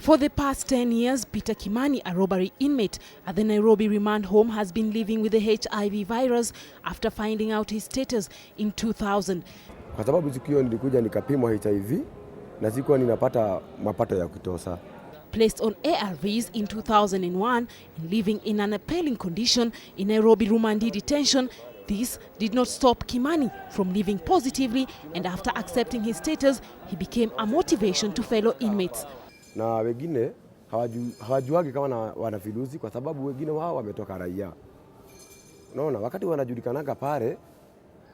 For the past 10 years, Peter Kimani, a robbery inmate at the Nairobi remand home, has been living with the HIV virus after finding out his status in 2000. Kwa sababu siku hiyo nilikuja nikapimwa HIV na sikuwa ninapata mapato ya kutosha. Placed on ARVs in 2001 and living in an appalling condition in Nairobi Rumandi detention, this did not stop Kimani from living positively, and after accepting his status, he became a motivation to fellow inmates. Na wengine hawajuagi kama wana virusi kwa sababu wengine wao wametoka raia. Unaona, wakati wanajulikanaga pale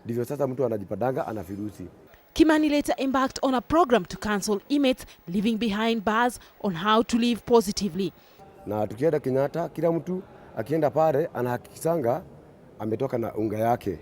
ndivyo sasa mtu anajipatanga ana virusi. Kimani later embarked on a program to counsel inmates living behind bars on how to live positively. Na tukienda Kenyatta, kila mtu akienda pale anahakikisanga ametoka na unga yake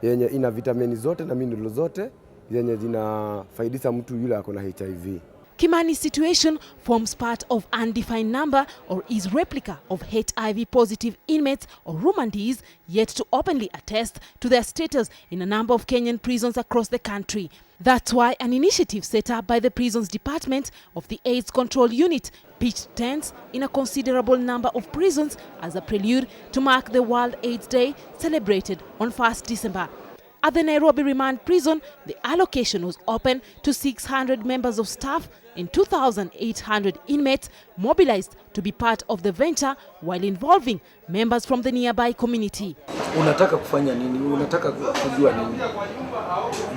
yenye ina vitamini zote na mineral zote zenye zinafaidisha mtu yule ako na HIV. Kimani's situation forms part of undefined number or is replica of HIV-positive inmates or Rumandees yet to openly attest to their status in a number of Kenyan prisons across the country. That's why an initiative set up by the Prisons Department of the AIDS Control Unit pitched tents in a considerable number of prisons as a prelude to mark the World AIDS Day celebrated on 1st December. At the Nairobi Remand Prison, the allocation was open to 600 members of staff and 2,800 inmates mobilized to be part of the venture while involving members from the nearby community. Unataka kufanya nini? Unataka kujua nini?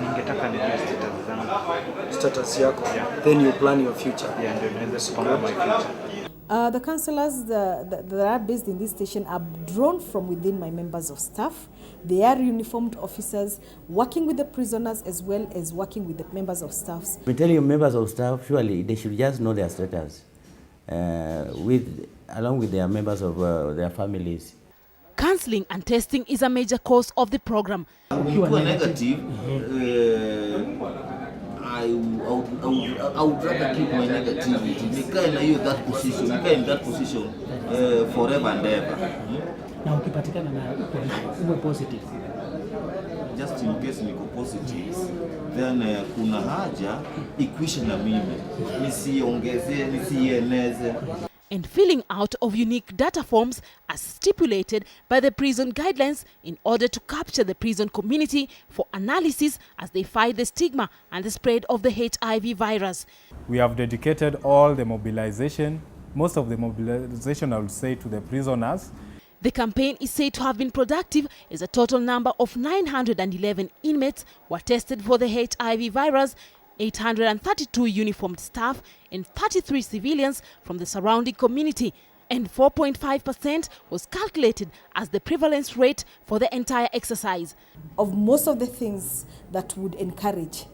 Ningetaka nijue status zangu. Status yako. Yeah. Then you plan your future. Yeah, ndio niweze kupanga my future. The counselors that are based in this station are drawn from within my members of staff. They are uniformed officers working with the prisoners as well as working with the members of staff. We tell you, members of staff, surely they should just know their status along with their members of their families. Counseling and testing is a major cause of the program. Ukiwa negative, I would rather keep my negativity. Nikae na hiyo that position, nikae in that position forever and ever. Na ukipatikana na uwe positive. Just in case niko positive, then kuna haja ikwishe na mimi. Nisiongeze, nisieneze. And filling out of unique data forms as stipulated by the prison guidelines in order to capture the prison community for analysis as they fight the stigma and the spread of the HIV virus. We have dedicated all the mobilization, most of the mobilization I would say, to the prisoners. The campaign is said to have been productive as a total number of 911 inmates were tested for the HIV virus, 832 uniformed staff and 33 civilians from the surrounding community, and 4.5% was calculated as the prevalence rate for the entire exercise. Of most of the things that would encourage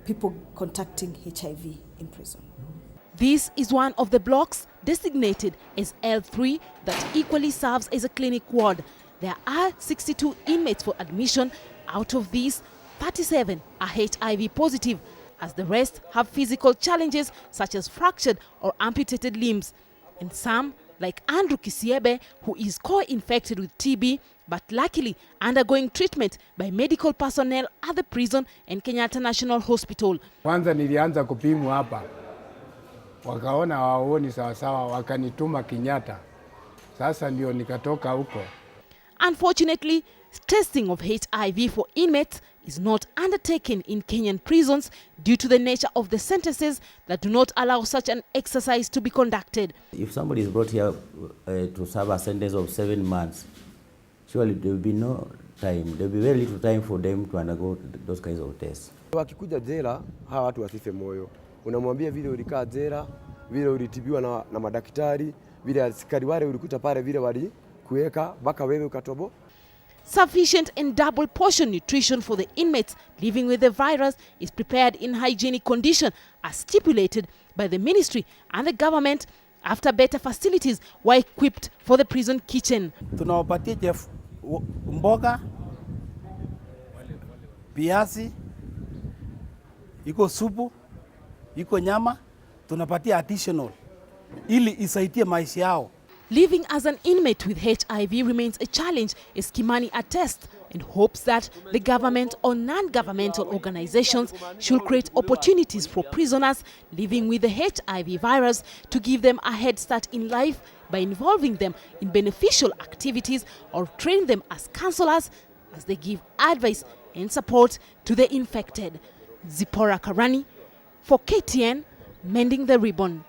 people contacting HIV in prison. This is one of the blocks designated as L3 that equally serves as a clinic ward. There are 62 inmates for admission. Out of these, 37 are HIV positive, as the rest have physical challenges such as fractured or amputated limbs. And some, like Andrew Kisiebe, who is co-infected with TB, but luckily undergoing treatment by medical personnel at the prison and Kenyatta National Hospital. Kwanza nilianza kupimwa hapa. Wakaona waoni sawasawa, wakanituma Kenyatta. Sasa ndio nikatoka huko. Unfortunately, testing of HIV for inmates is not undertaken in Kenyan prisons due to the nature of the sentences that do not allow such an exercise to be conducted. If somebody is brought here to serve a sentence of 7 months, surely there will be no time. There will be very little time for them to undergo those kinds of tests. Wakikuja jela, hawa watu wasife moyo. Unamwambia vile ulikaa jela, vile ulitibiwa na madaktari, vile askari wale ulikuta pale vile wali kuweka mpaka wewe ukatobo. Sufficient and double portion nutrition for the inmates living with the virus is prepared in hygienic condition as stipulated by the ministry and the government after better facilities were equipped for the prison kitchen. Tunawapatia chef mboga, viazi, iko supu, iko nyama, tunapatia additional ili isaidie maisha yao. Living as an inmate with HIV remains a challenge, as Kimani attests, and hopes that the government or non-governmental organizations should create opportunities for prisoners living with the HIV virus to give them a head start in life by involving them in beneficial activities or train them as counselors as they give advice and support to the infected. Zipporah Karani for KTN, Mending the Ribbon.